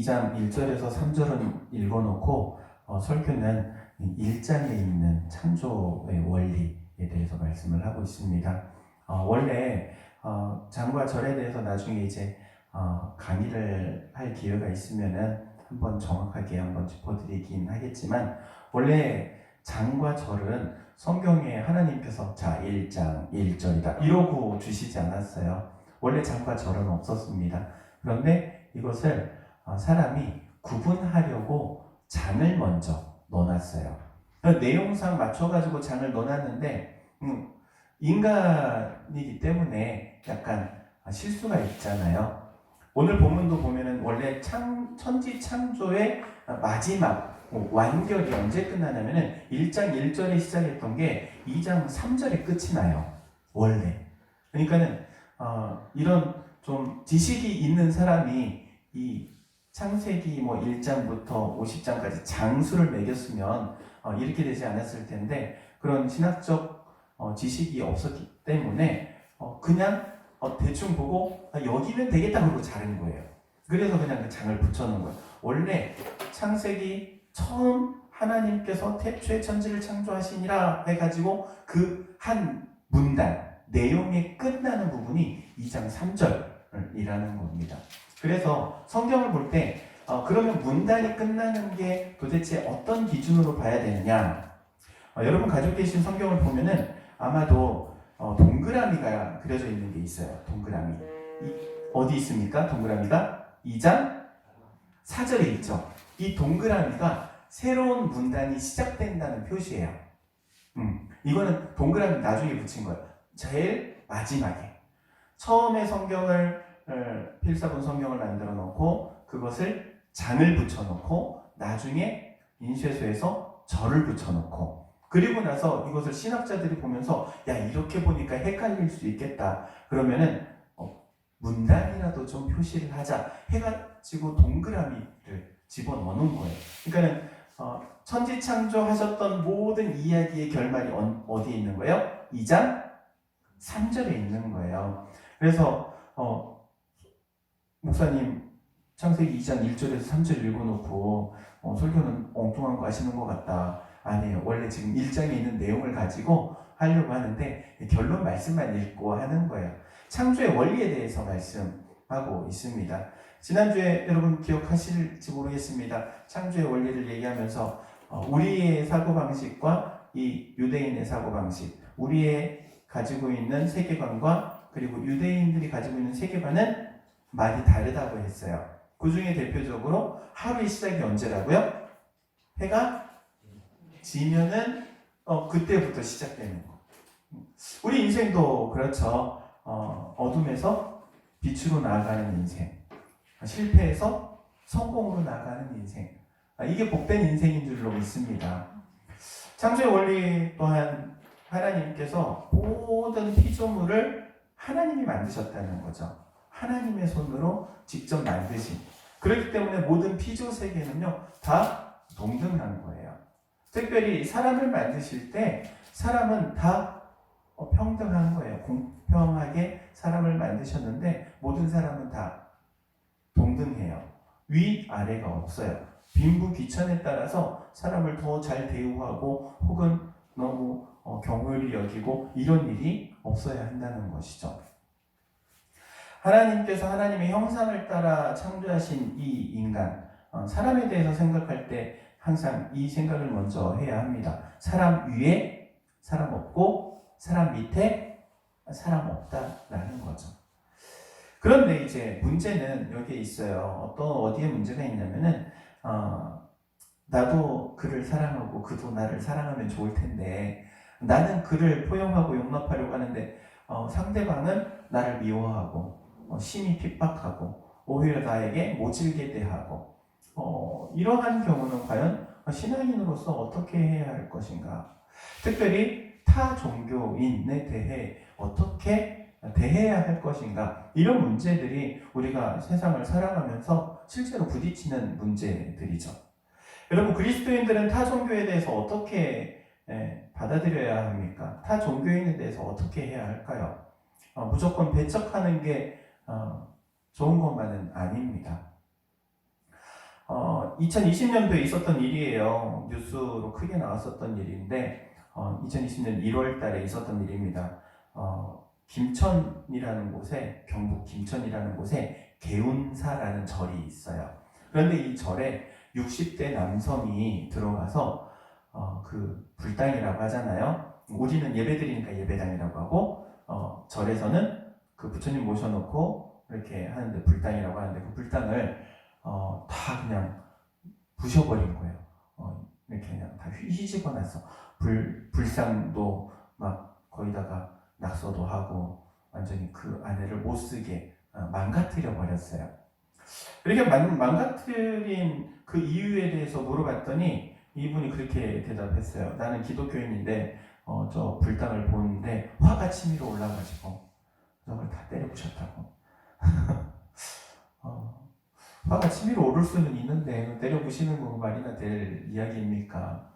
2장 1절에서 3절은 읽어놓고 설교는 1장에 있는 창조의 원리에 대해서 말씀을 하고 있습니다. 원래 장과 절에 대해서 나중에 이제 강의를 할 기회가 있으면은 한번 정확하게 한번 짚어드리긴 하겠지만, 원래 장과 절은 성경에 하나님께서 자 1장 1절이다 이러고 주시지 않았어요. 원래 장과 절은 없었습니다. 그런데 이것을 사람이 구분하려고 장을 먼저 넣어놨어요. 내용상 맞춰가지고 장을 넣어놨는데 인간이기 때문에 약간 실수가 있잖아요. 오늘 본문도 보면은 원래 천지 창조의 마지막 완결이 언제 끝나냐면은 1장 1절에 시작했던 게 2장 3절에 끝이 나요. 원래. 그러니까는 이런 좀 지식이 있는 사람이 이 창세기 1장부터 50장까지 장수를 매겼으면 이렇게 되지 않았을 텐데, 그런 신학적 지식이 없었기 때문에 그냥 대충 보고 여기면 되겠다 그러고 자른 거예요. 그래서 그냥 그 장을 붙여놓은 거예요. 원래 창세기 처음 하나님께서 태초에 천지를 창조하시니라 해가지고 그 한 문단 내용이 끝나는 부분이 2장 3절이라는 겁니다. 그래서 성경을 볼 때 그러면 문단이 끝나는 게 도대체 어떤 기준으로 봐야 되느냐? 여러분 가지고 계신 성경을 보면은 아마도 동그라미가 그려져 있는 게 있어요. 동그라미. 어디 있습니까? 동그라미가 2장 4절에 있죠. 이 동그라미가 새로운 문단이 시작된다는 표시예요. 이거는 동그라미 나중에 붙인 거예요. 제일 마지막에. 처음에 성경을 필사본 성경을 만들어 놓고 그것을 장을 붙여 놓고 나중에 인쇄소에서 절을 붙여 놓고, 그리고 나서 이것을 신학자들이 보면서 야 이렇게 보니까 헷갈릴 수 있겠다 그러면은 문단이라도 좀 표시를 하자 해가지고 동그라미를 집어넣는 거예요. 그러니까는 천지 창조하셨던 모든 이야기의 결말이 어디에 있는 거예요? 2장 3절에 있는 거예요. 그래서 목사님 창세기 2장 1절에서 3절 읽어놓고 설교는 엉뚱한 거 하시는 것 같다. 아니에요. 원래 지금 1장에 있는 내용을 가지고 하려고 하는데 결론 말씀만 읽고 하는 거예요. 창조의 원리에 대해서 말씀하고 있습니다. 지난주에 여러분 기억하실지 모르겠습니다. 창조의 원리를 얘기하면서 우리의 사고방식과 이 유대인의 사고방식, 우리의 가지고 있는 세계관과 그리고 유대인들이 가지고 있는 세계관은 많이 다르다고 했어요. 그 중에 대표적으로 하루의 시작이 언제라고요? 해가 지면은 그때부터 시작되는 거. 우리 인생도 그렇죠. 어둠에서 빛으로 나아가는 인생, 실패해서 성공으로 나아가는 인생, 이게 복된 인생인 줄로 믿습니다. 창조의 원리 또한 하나님께서 모든 피조물을 하나님이 만드셨다는 거죠. 하나님의 손으로 직접 만드신. 그렇기 때문에 모든 피조 세계는요 다 동등한 거예요. 특별히 사람을 만드실 때 사람은 다 평등한 거예요. 공평하게 사람을 만드셨는데 모든 사람은 다 동등해요. 위아래가 없어요. 빈부귀천에 따라서 사람을 더 잘 대우하고 혹은 너무 경홀히 여기고 이런 일이 없어야 한다는 것이죠. 하나님께서 하나님의 형상을 따라 창조하신 이 인간, 사람에 대해서 생각할 때 항상 이 생각을 먼저 해야 합니다. 사람 위에 사람 없고 사람 밑에 사람 없다라는 거죠. 그런데 이제 문제는 여기에 있어요. 어디에 문제가 있냐면은 나도 그를 사랑하고 그도 나를 사랑하면 좋을 텐데 나는 그를 포용하고 용납하려고 하는데 상대방은 나를 미워하고 심히 핍박하고 오히려 나에게 모질게 대하고 이러한 경우는 과연 신앙인으로서 어떻게 해야 할 것인가? 특별히 타 종교인에 대해 어떻게 대해야 할 것인가? 이런 문제들이 우리가 세상을 살아가면서 실제로 부딪히는 문제들이죠. 여러분, 그리스도인들은 타 종교에 대해서 어떻게 받아들여야 합니까? 타 종교인에 대해서 어떻게 해야 할까요? 무조건 배척하는 게 좋은 것만은 아닙니다. 2020년도에 있었던 일이에요. 뉴스로 크게 나왔었던 일인데 2020년 1월 달에 있었던 일입니다. 김천이라는 곳에, 경북 김천이라는 곳에 개운사라는 절이 있어요. 그런데 이 절에 60대 남성이 들어가서 그 불당이라고 하잖아요. 우리는 예배드리니까 예배당이라고 하고 절에서는 그 부처님 모셔놓고 이렇게 하는데 불당이라고 하는데 그 불당을 다 그냥 부셔버린 거예요. 이렇게 그냥 다 휘집어 놨어. 불상도 막 거기다가 낙서도 하고 완전히 그 안에를 못 쓰게 망가뜨려 버렸어요. 이렇게 망가뜨린 그 이유에 대해서 물어봤더니 이분이 그렇게 대답했어요. 나는 기독교인인데 저 불당을 보는데 화가 치밀어 올라가지고 저걸 다 때려 부셨다고. 화가 치밀어 오를 수는 있는데 때려 부시는 거 말이나 될 이야기입니까?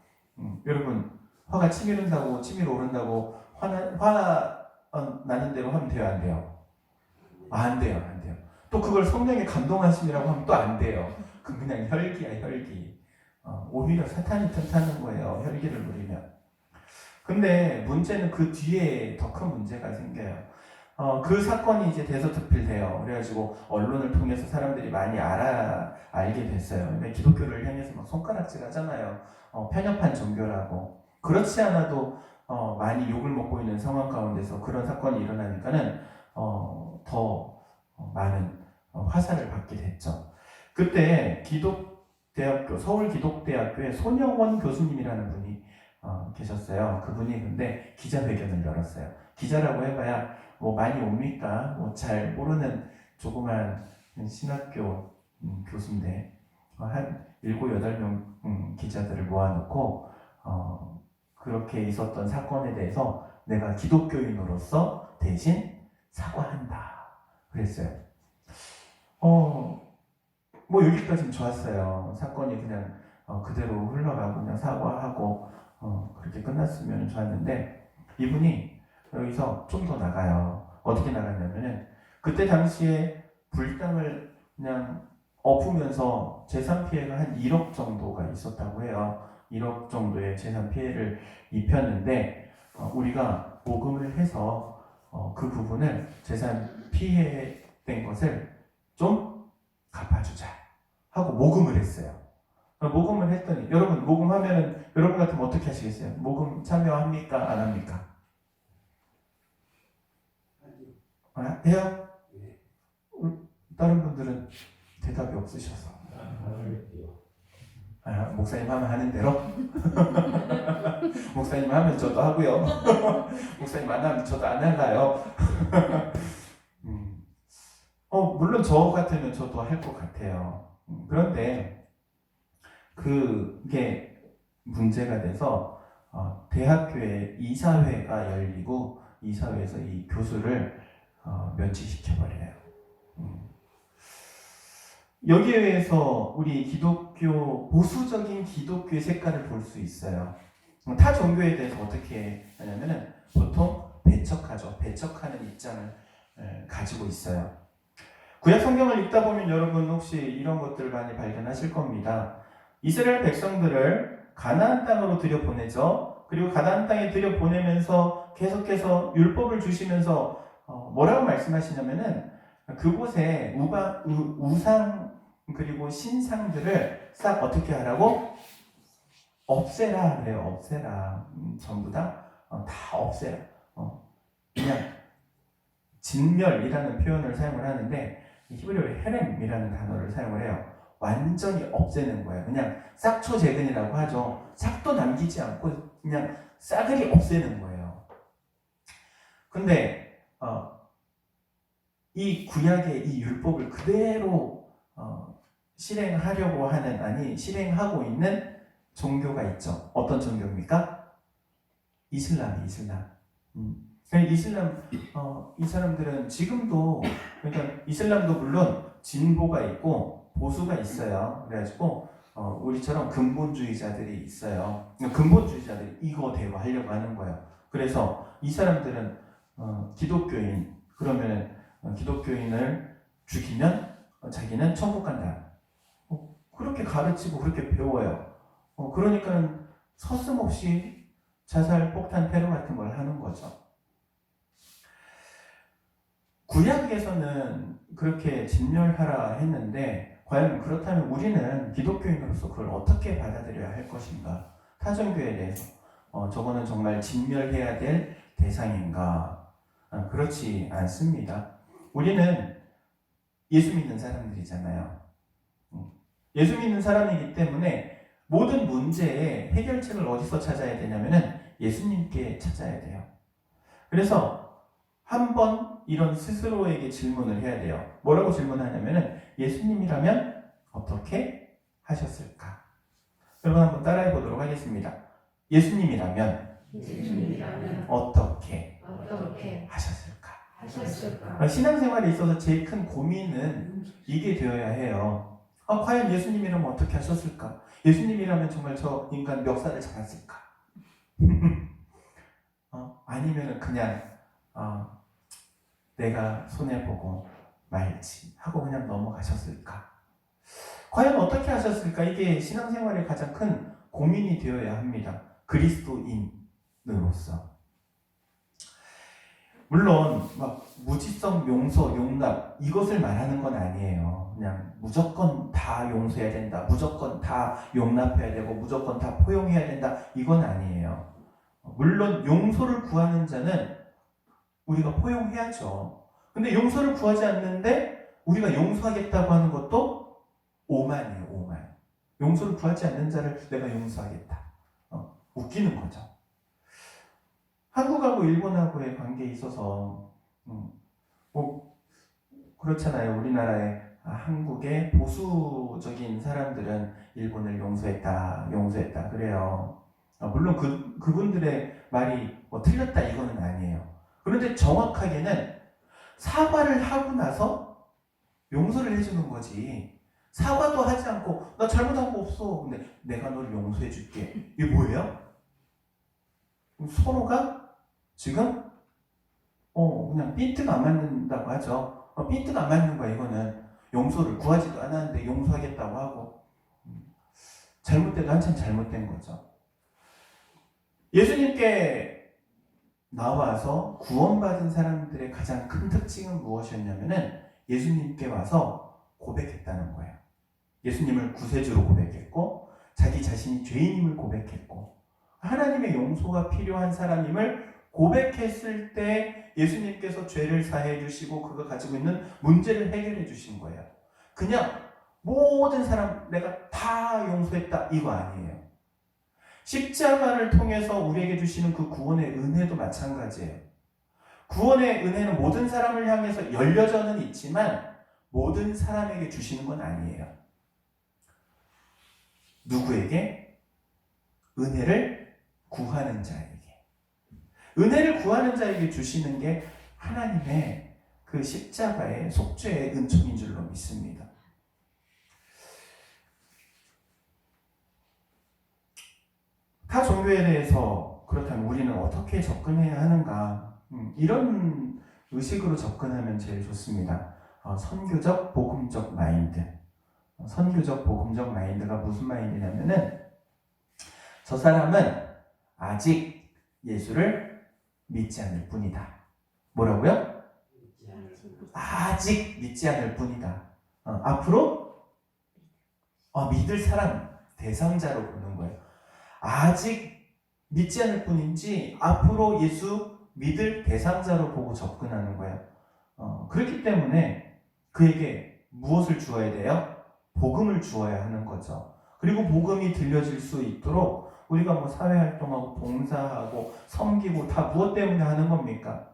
여러분, 화가 치밀어 오른다고 화 나는 대로 하면 돼요, 안 돼요? 안 돼요, 안 돼요. 또 그걸 성령에 감동하심이라고 하면 또 안 돼요. 그냥 혈기야, 혈기. 오히려 사탄이 틈타는 거예요, 혈기를 부리면. 근데 문제는 그 뒤에 더 큰 문제가 생겨요. 그 사건이 이제 대서특필돼요. 그래가지고 언론을 통해서 사람들이 많이 알게 됐어요. 기독교를 향해서 막 손가락질 하잖아요. 편협한 종교라고. 그렇지 않아도 많이 욕을 먹고 있는 상황 가운데서 그런 사건이 일어나니까는 더 많은 화살을 받게 됐죠. 그때 서울기독대학교에 손영원 교수님이라는 분이 계셨어요. 그분이 근데 기자회견을 열었어요. 기자라고 해봐야 뭐 많이 옵니까? 뭐 잘 모르는 조그만 신학교 교수인데 한 7, 8명 기자들을 모아놓고 그렇게 있었던 사건에 대해서 내가 기독교인으로서 대신 사과한다 그랬어요. 뭐 여기까지는 좋았어요. 사건이 그냥 그대로 흘러가고 그냥 사과하고 그렇게 끝났으면 좋았는데 이분이 여기서 좀 더 나가요. 어떻게 나갔냐면은 그때 당시에 불당을 그냥 엎으면서 재산 피해가 한 1억 정도가 있었다고 해요. 1억 정도의 재산 피해를 입혔는데 우리가 모금을 해서 그 부분을 재산 피해된 것을 좀 갚아주자 하고 모금을 했어요. 모금을 했더니 여러분 모금하면은 여러분 같으면 어떻게 하시겠어요? 모금 참여합니까? 안 합니까? 해요? 다른 분들은 대답이 없으셔서. 목사님 하면 하는 대로? 목사님 하면 저도 하고요. 목사님 안 하면 저도 안 할까요? 물론 저 같으면 저도 할 것 같아요. 그런데 그게 문제가 돼서 대학교에 이사회가 열리고 이사회에서 이 교수를 면치시켜버려요. 여기에 의해서 우리 보수적인 기독교의 색깔을 볼 수 있어요. 타 종교에 대해서 어떻게 하냐면은 보통 배척하죠. 배척하는 입장을 가지고 있어요. 구약 성경을 읽다 보면 여러분 혹시 이런 것들을 많이 발견하실 겁니다. 이스라엘 백성들을 가나안 땅으로 들여보내죠. 그리고 가나안 땅에 들여보내면서 계속해서 율법을 주시면서 뭐라고 말씀하시냐면은 그곳에 우상 그리고 신상들을 싹 어떻게 하라고? 없애라 그래요. 없애라. 전부 다 없애라. 그냥 진멸이라는 표현을 사용을 하는데 히브리어로 헤렘이라는 단어를 사용을 해요. 완전히 없애는 거예요. 그냥 싹초재근이라고 하죠. 싹도 남기지 않고 그냥 싸그리 없애는 거예요. 근데 이 구약의 이 율법을 그대로 실행하려고 실행하고 있는 종교가 있죠. 어떤 종교입니까? 이슬람. 이 사람들은 지금도, 그러니까 이슬람도 물론 진보가 있고 보수가 있어요. 그래가지고 우리처럼 근본주의자들이 있어요. 근본주의자들이 이거 대화하려고 하는 거예요. 그래서 이 사람들은 기독교인, 그러면 기독교인을 죽이면 자기는 천국 간다. 그렇게 가르치고 그렇게 배워요. 그러니까는 서슴없이 자살, 폭탄, 테러 같은 걸 하는 거죠. 구약에서는 그렇게 진멸하라 했는데 과연 그렇다면 우리는 기독교인으로서 그걸 어떻게 받아들여야 할 것인가? 타종교에 대해서 저거는 정말 진멸해야 될 대상인가? 그렇지 않습니다. 우리는 예수 믿는 사람들이잖아요. 예수 믿는 사람이기 때문에 모든 문제의 해결책을 어디서 찾아야 되냐면은 예수님께 찾아야 돼요. 그래서 한번 이런 스스로에게 질문을 해야 돼요. 뭐라고 질문하냐면은 예수님이라면 어떻게 하셨을까? 여러분 한번 따라해 보도록 하겠습니다. 예수님이라면 어떻게 하셨을까? 신앙생활에 있어서 제일 큰 고민은 이게 되어야 해요. 과연 예수님이라면 어떻게 하셨을까? 예수님이라면 정말 저 인간 멱살을 잡았을까? 아니면은 그냥 내가 손해보고 말지 하고 그냥 넘어가셨을까? 과연 어떻게 하셨을까? 이게 신앙생활의 가장 큰 고민이 되어야 합니다. 그리스도인으로서. 물론 막 무지성 용서, 용납 이것을 말하는 건 아니에요. 그냥 무조건 다 용서해야 된다, 무조건 다 용납해야 되고 무조건 다 포용해야 된다 이건 아니에요. 물론 용서를 구하는 자는 우리가 포용해야죠. 근데 용서를 구하지 않는데 우리가 용서하겠다고 하는 것도 오만이에요. 오만. 용서를 구하지 않는 자를 내가 용서하겠다. 웃기는 거죠. 한국하고 일본하고의 관계에 있어서 뭐 그렇잖아요. 우리나라의 한국의 보수적인 사람들은 일본을 용서했다 그래요. 물론 그분들의 말이 틀렸다 이거는 아니에요. 그런데 정확하게는 사과를 하고 나서 용서를 해주는 거지. 사과도 하지 않고 나 잘못한 거 없어. 근데 내가 너를 용서해 줄게. 이게 뭐예요? 서로가 지금 그냥 핀트가 안 맞는다고 하죠. 핀트가 안 맞는 거야. 이거는 용서를 구하지도 않았는데 용서하겠다고 하고 잘못돼도 한참 잘못된 거죠. 예수님께 나와서 구원받은 사람들의 가장 큰 특징은 무엇이었냐면은 예수님께 와서 고백했다는 거예요. 예수님을 구세주로 고백했고 자기 자신이 죄인임을 고백했고 하나님의 용서가 필요한 사람임을 고백했을 때 예수님께서 죄를 사해 주시고 그가 가지고 있는 문제를 해결해 주신 거예요. 그냥 모든 사람 내가 다 용서했다 이거 아니에요. 십자가를 통해서 우리에게 주시는 그 구원의 은혜도 마찬가지예요. 구원의 은혜는 모든 사람을 향해서 열려져는 있지만 모든 사람에게 주시는 건 아니에요. 누구에게? 은혜를 구하는 자에게. 은혜를 구하는 자에게 주시는 게 하나님의 그 십자가의 속죄의 은총인 줄로 믿습니다. 타 종교에 대해서 그렇다면 우리는 어떻게 접근해야 하는가? 이런 의식으로 접근하면 제일 좋습니다. 선교적, 복음적 마인드. 선교적, 복음적 마인드가 무슨 마인드냐면은 저 사람은 아직 예수를 믿지 않을 뿐이다. 뭐라고요? 아직 믿지 않을 뿐이다. 앞으로 믿을 사람, 대상자로 보는 거예요. 아직 믿지 않을 뿐인지 앞으로 예수 믿을 대상자로 보고 접근하는 거예요. 그렇기 때문에 그에게 무엇을 주어야 돼요? 복음을 주어야 하는 거죠. 그리고 복음이 들려질 수 있도록 우리가 뭐 사회활동하고 봉사하고 섬기고 다 무엇 때문에 하는 겁니까?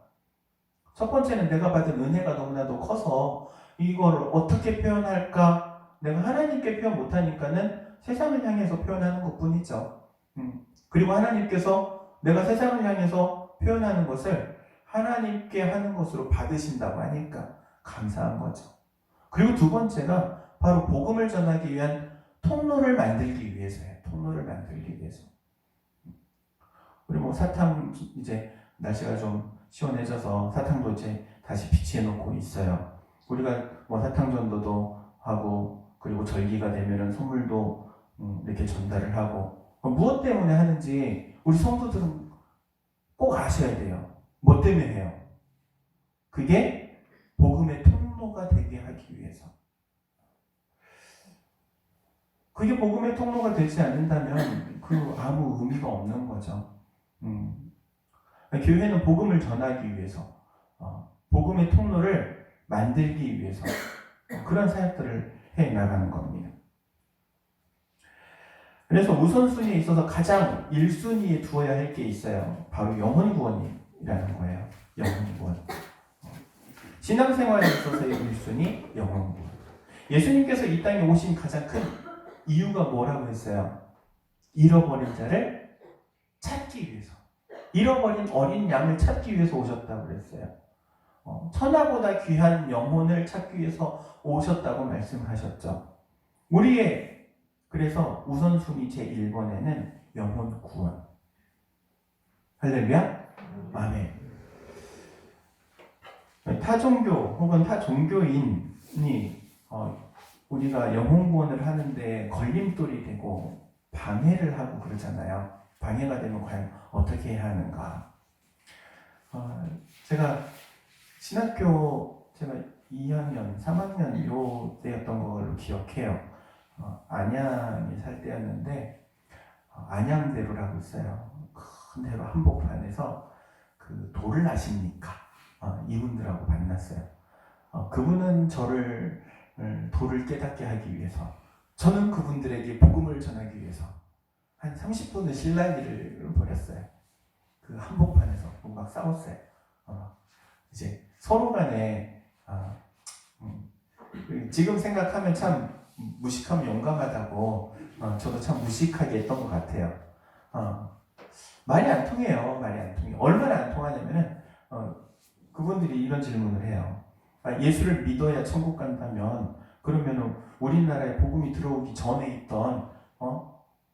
첫 번째는 내가 받은 은혜가 너무나도 커서 이걸 어떻게 표현할까? 내가 하나님께 표현 못하니까는 세상을 향해서 표현하는 것뿐이죠. 그리고 하나님께서 내가 세상을 향해서 표현하는 것을 하나님께 하는 것으로 받으신다고 하니까 감사한 거죠. 그리고 두 번째가 바로 복음을 전하기 위한 통로를 만들기 위해서예요. 통로를 만들기 위해서. 우리 뭐 사탕 이제 날씨가 좀 시원해져서 사탕도 이제 다시 비치해 놓고 있어요. 우리가 뭐 사탕 전도도 하고 그리고 절기가 되면은 선물도 이렇게 전달을 하고 무엇 때문에 하는지 우리 성도들은 꼭 아셔야 돼요. 뭐 때문에 해요? 그게 복음의 통로가 되게 하기 위해서. 그게 복음의 통로가 되지 않는다면 아무 의미가 없는 거죠. 교회는 복음을 전하기 위해서, 복음의 통로를 만들기 위해서 그런 사역들을 해 나가는 겁니다. 그래서 우선순위에 있어서 가장 1순위에 두어야 할 게 있어요. 바로 영혼 구원이라는 거예요. 영혼 구원. 신앙생활에 있어서의 1순위 영혼 구원. 예수님께서 이 땅에 오신 가장 큰 이유가 뭐라고 했어요? 잃어버린 자를 찾기 위해서. 잃어버린 어린 양을 찾기 위해서 오셨다고 그랬어요. 천하보다 귀한 영혼을 찾기 위해서 오셨다고 말씀하셨죠. 그래서 우선순위 제1번에는 영혼 구원. 할렐루야? 아멘. 타종교 혹은 타종교인이 우리가 영혼 구원을 하는데 걸림돌이 되고 방해를 하고 그러잖아요. 방해가 되면 과연 어떻게 해야 하는가? 제가 신학교 2학년, 3학년 요 때였던 걸로 기억해요. 안양에 살 때였는데 안양대로라고 있어요. 큰 대로 한복판에서 그 도를 아십니까? 이분들하고 만났어요. 그분은 저를 도를 깨닫게 하기 위해서, 저는 그분들에게 복음을 전하기 위해서 한 30분의 실랑이를 벌였어요. 그 한복판에서 막 싸웠어요. 이제 서로 간에 지금 생각하면 참 무식하면 용감하다고 저도 참 무식하게 했던 것 같아요. 말이 안 통해요. 말이 안 통해요. 얼마나 안 통하냐면은 그분들이 이런 질문을 해요. 예수를 믿어야 천국 간다면 그러면은 우리나라에 복음이 들어오기 전에 있던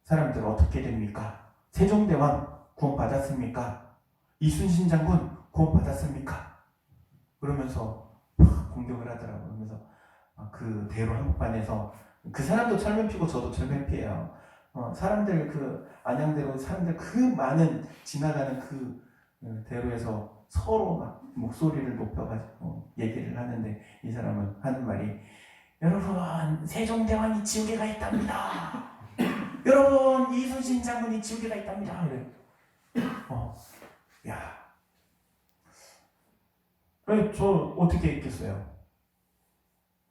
사람들 어떻게 됩니까? 세종대왕 구원 받았습니까? 이순신 장군 구원 받았습니까? 그러면서 공격을 하더라고요. 그러면서 그 대로 한복판에서 그 사람도 철면 피고 저도 철면 피해요. 사람들 안양대로 사람들 많은 지나가는 대로에서 서로 막 목소리를 높여가지고 얘기를 하는데 이 사람은 하는 말이, 여러분 세종대왕이 지옥에 가 있답니다. 여러분 이순신 장군이 지옥에 가 있답니다. 그래. 야, 저 어떻게 했겠어요?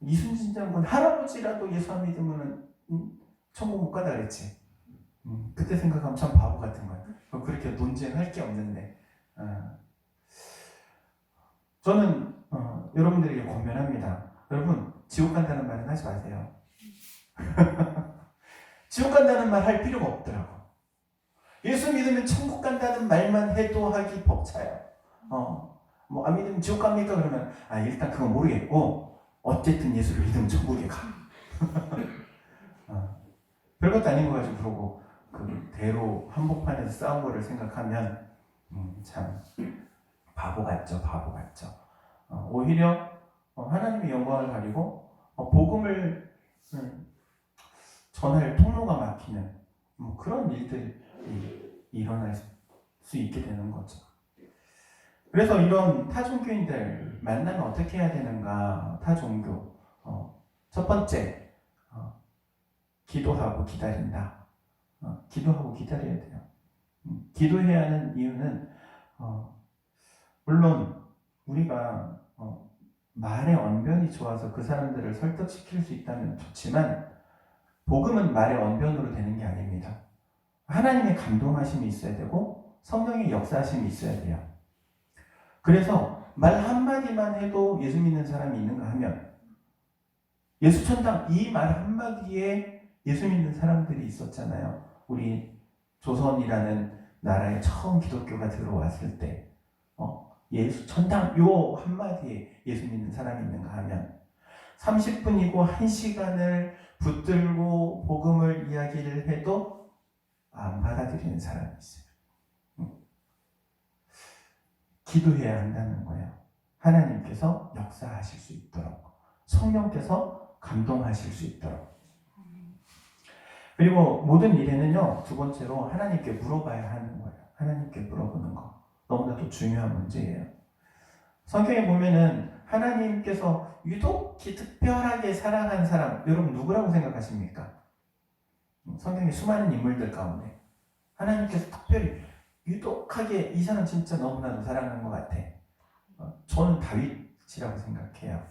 이순신 장군 할아버지라도 예수 안 믿으면 천국 못 가다 그랬지. 그때 생각하면 참 바보 같은 거야. 그렇게 논쟁할 게 없는데. 저는 여러분들에게 권면합니다. 여러분 지옥 간다는 말은 하지 마세요. 지옥 간다는 말 할 필요가 없더라고. 예수 믿으면 천국 간다는 말만 해도 하기 벅차요. 뭐 안 믿으면 지옥 갑니까? 그러면 일단 그건 모르겠고 어쨌든 예수를 믿으면 천국에 가. 별것도 아닌 거 가지고 그러고 그 대로 한복판에서 싸운 거를 생각하면 참 바보 같죠. 바보 같죠. 오히려 하나님의 영광을 가리고 복음을 전할 통로가 막히는 그런 일들이 일어날 수 있게 되는 거죠. 그래서 이런 타종교인들 만나면 어떻게 해야 되는가? 타종교 첫 번째 기도하고 기다린다. 기도하고 기다려야 돼요. 기도해야 하는 이유는 물론 우리가 말의 언변이 좋아서 그 사람들을 설득시킬 수 있다면 좋지만 복음은 말의 언변으로 되는 게 아닙니다. 하나님의 감동하심이 있어야 되고 성령의 역사하심이 있어야 돼요. 그래서 말 한마디만 해도 예수 믿는 사람이 있는가 하면 예수 천당 이 말 한마디에 예수 믿는 사람들이 있었잖아요. 우리 조선이라는 나라에 처음 기독교가 들어왔을 때 예수 천당 요 한마디에 예수 믿는 사람이 있는가 하면 30분이고 1시간을 붙들고 복음을 이야기를 해도 안 받아들이는 사람이 있어요. 기도해야 한다는 거예요. 하나님께서 역사하실 수 있도록, 성령께서 감동하실 수 있도록. 그리고 모든 일에는요, 두 번째로 하나님께 물어봐야 하는 거예요. 하나님께 물어보는 거. 너무나도 중요한 문제예요. 성경에 보면은 하나님께서 유독히 특별하게 사랑한 사람, 여러분 누구라고 생각하십니까? 성경의 수많은 인물들 가운데 하나님께서 특별히 유독하게 이 사람 진짜 너무나도 사랑한 것 같아. 저는 다윗이라고 생각해요.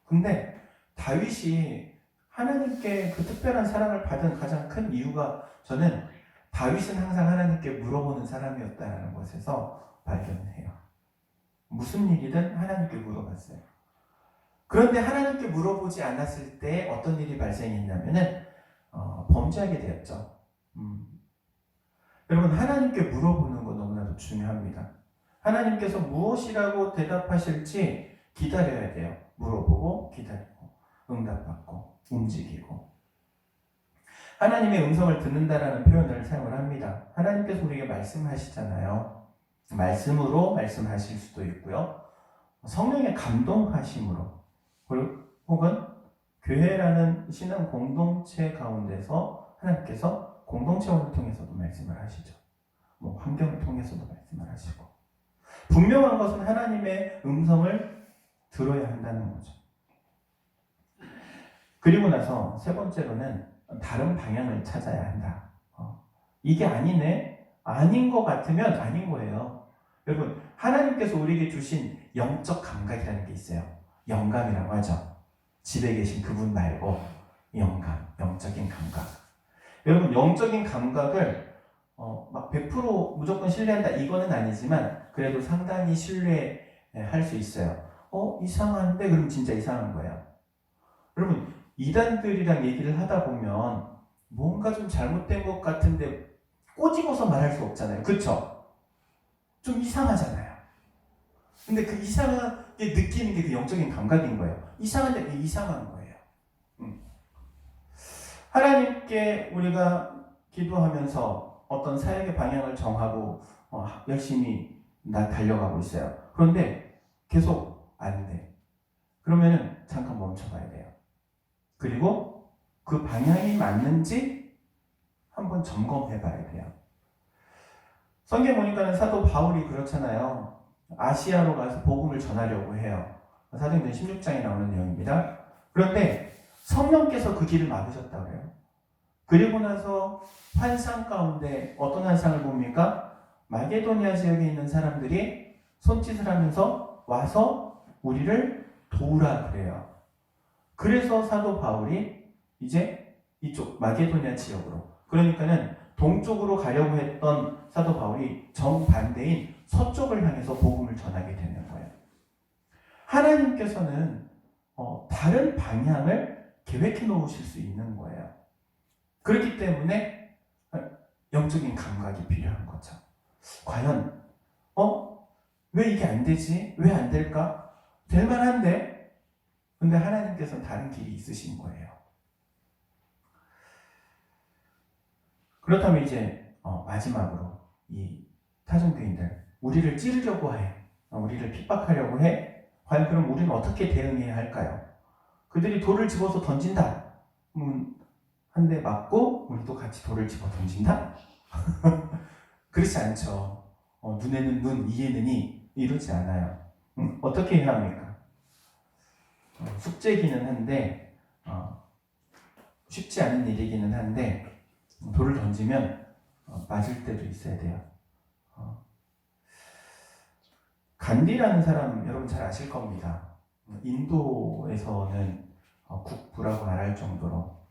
근데 다윗이 하나님께 그 특별한 사랑을 받은 가장 큰 이유가, 저는 다윗은 항상 하나님께 물어보는 사람이었다는 것에서 발견해요. 무슨 일이든 하나님께 물어봤어요. 그런데 하나님께 물어보지 않았을 때 어떤 일이 발생했냐면은 범죄하게 되었죠. 여러분, 하나님께 물어보는 거 너무나도 중요합니다. 하나님께서 무엇이라고 대답하실지 기다려야 돼요. 물어보고 기다리고 응답받고 움직이고. 하나님의 음성을 듣는다라는 표현을 사용을 합니다. 하나님께서 우리에게 말씀하시잖아요. 말씀으로 말씀하실 수도 있고요. 성령의 감동하심으로, 혹은 교회라는 신앙 공동체 가운데서 하나님께서 공동체원을 통해서도 말씀을 하시죠. 환경을 통해서도 말씀을 하시고. 분명한 것은 하나님의 음성을 들어야 한다는 거죠. 그리고 나서 세 번째로는 다른 방향을 찾아야 한다. 이게 아니네? 아닌 것 같으면 아닌 거예요. 여러분, 하나님께서 우리에게 주신 영적 감각이라는 게 있어요. 영감이라고 하죠. 집에 계신 그분 말고 영감, 영적인 감각. 여러분, 영적인 감각을 막 100% 무조건 신뢰한다 이거는 아니지만 그래도 상당히 신뢰할 수 있어요. 이상한데? 그럼 진짜 이상한 거예요. 여러분, 이단들이랑 얘기를 하다 보면 뭔가 좀 잘못된 것 같은데 꼬집어서 말할 수 없잖아요. 그쵸? 좀 이상하잖아요. 근데 그 이상하게 느끼는 게 그 영적인 감각인 거예요. 이상한데 그 이상한 거예요. 하나님께 우리가 기도하면서 어떤 사역의 방향을 정하고 열심히 달려가고 있어요. 그런데 계속 안 돼. 그러면은 잠깐 멈춰봐야 돼요. 그리고 그 방향이 맞는지 한번 점검해 봐야 돼요. 성경 보니까는 사도 바울이 그렇잖아요. 아시아로 가서 복음을 전하려고 해요. 사도행전 16장에 나오는 내용입니다. 그런데 성령께서 그 길을 막으셨다고 해요. 그리고 나서 환상 가운데 어떤 환상을 봅니까? 마게도니아 지역에 있는 사람들이 손짓을 하면서 와서 우리를 도우라 그래요. 그래서 사도 바울이 이제 이쪽 마게도니아 지역으로, 그러니까는 동쪽으로 가려고 했던 사도 바울이 정반대인 서쪽을 향해서 복음을 전하게 되는 거예요. 하나님께서는 다른 방향을 계획해 놓으실 수 있는 거예요. 그렇기 때문에 영적인 감각이 필요한 거죠. 과연 왜 이게 안 되지? 왜 안 될까? 될 만한데? 근데 하나님께서는 다른 길이 있으신 거예요. 그렇다면 이제 마지막으로 이 타종교인들, 우리를 찌르려고 해, 우리를 핍박하려고 해. 과연 그럼 우리는 어떻게 대응해야 할까요? 그들이 돌을 집어서 던진다. 한 대 맞고 우리도 같이 돌을 집어 던진다? 그렇지 않죠. 눈에는 눈, 이에는 이, 이러지 않아요. 어떻게 해야 합니까? 숙제기는 한데 쉽지 않은 일이기는 한데 돌을 던지면 맞을 때도 있어야 돼요. 간디라는 사람 여러분 잘 아실 겁니다. 인도에서는 국부라고 말할 정도로.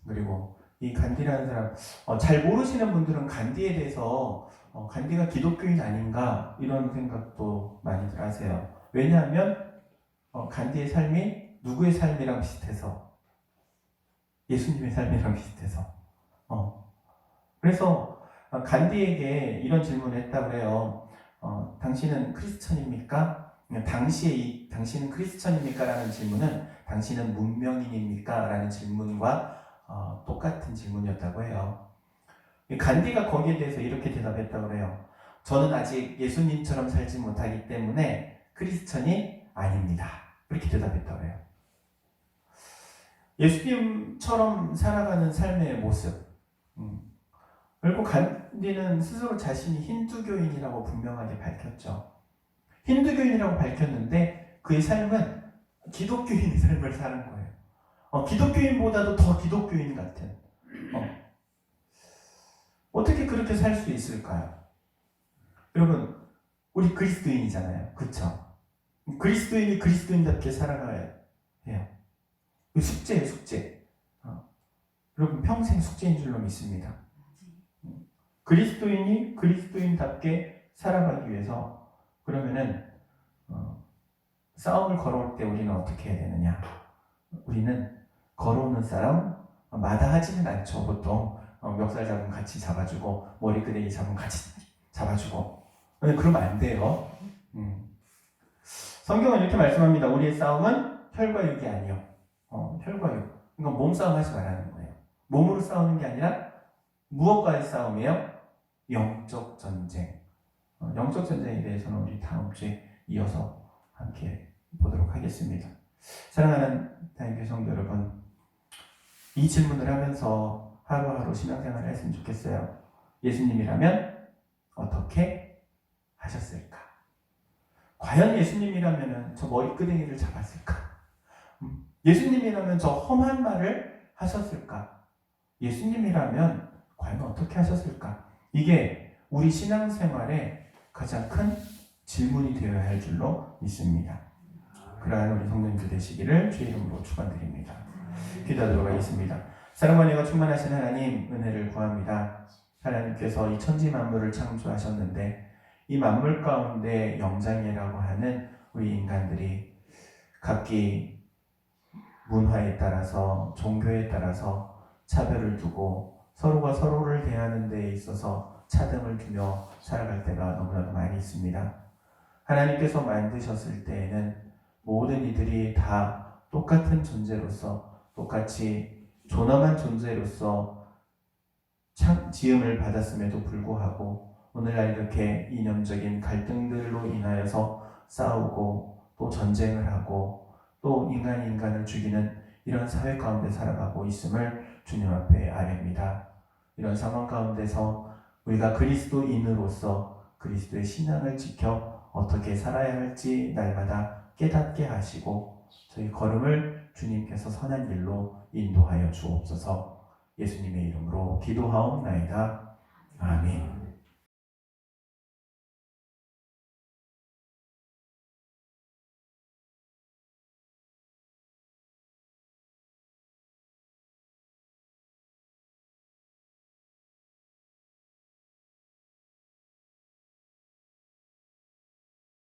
그리고 이 간디라는 사람 잘 모르시는 분들은 간디에 대해서 간디가 기독교인 아닌가 이런 생각도 많이들 하세요. 왜냐하면 간디의 삶이 누구의 삶이랑 비슷해서, 예수님의 삶이랑 비슷해서. 그래서 간디에게 이런 질문을 했다고 해요. 당신은 크리스천입니까? 당신은 크리스천입니까? 라는 질문은 당신은 문명인입니까? 라는 질문과 똑같은 질문이었다고 해요. 간디가 거기에 대해서 이렇게 대답했다고 해요. 저는 아직 예수님처럼 살지 못하기 때문에 크리스천이 아닙니다. 그렇게 대답했다고 해요. 예수님처럼 살아가는 삶의 모습. 그리고 간디는 스스로 자신이 힌두교인이라고 분명하게 밝혔죠. 힌두교인이라고 밝혔는데 그의 삶은 기독교인의 삶을 사는 거예요. 기독교인보다도 더 기독교인 같은. 어떻게 그렇게 살 수 있을까요? 여러분, 우리 그리스도인이잖아요. 그쵸? 그리스도인이 그리스도인답게 살아가야 해요. 숙제예요, 숙제. 여러분, 평생 숙제인 줄로 믿습니다. 그리스도인이 그리스도인답게 살아가기 위해서 그러면은 싸움을 걸어올 때 우리는 어떻게 해야 되느냐? 우리는 걸어오는 사람 마다하지는 않죠. 보통 멱살 잡으면 같이 잡아주고 머리끄댕이 잡으면 같이 잡아주고. 그러면 안 돼요. 성경은 이렇게 말씀합니다. 우리의 싸움은 혈과 육이 아니요. 혈과 육. 그러니까 몸싸움 하지 말라는 거예요. 몸으로 싸우는 게 아니라 무엇과의 싸움이에요? 영적 전쟁. 영적 전쟁에 대해서는 우리 다음 주에 이어서 함께 보도록 하겠습니다. 사랑하는 다임교회 성도 여러분, 이 질문을 하면서 하루하루 신앙생활을 했으면 좋겠어요. 예수님이라면 어떻게 하셨을까? 과연 예수님이라면 저 머리끄댕이를 잡았을까? 예수님이라면 저 험한 말을 하셨을까? 예수님이라면 과연 어떻게 하셨을까? 이게 우리 신앙생활의 가장 큰 질문이 되어야 할 줄로 믿습니다. 그러한 우리 성도님들 되시기를 주의 이름으로 축원드립니다. 기도하도록 하겠습니다. 사랑과 은혜가 충만하신 하나님, 은혜를 구합니다. 하나님께서 이 천지 만물을 창조하셨는데 이 만물 가운데 영장이라고 하는 우리 인간들이 각기 문화에 따라서 종교에 따라서 차별을 두고 서로가 서로를 대하는 데 있어서 차등을 두며 살아갈 때가 너무나도 많이 있습니다. 하나님께서 만드셨을 때에는 모든 이들이 다 똑같은 존재로서 똑같이 존엄한 존재로서 지음을 받았음에도 불구하고 오늘날 이렇게 이념적인 갈등들로 인하여서 싸우고 또 전쟁을 하고 또 인간이 인간을 죽이는 이런 사회 가운데 살아가고 있음을 주님 앞에 아뢰입니다. 이런 상황 가운데서 우리가 그리스도인으로서 그리스도의 신앙을 지켜 어떻게 살아야 할지 날마다 깨닫게 하시고 저희 걸음을 주님께서 선한 길로 인도하여 주옵소서. 예수님의 이름으로 기도하옵나이다. 아멘.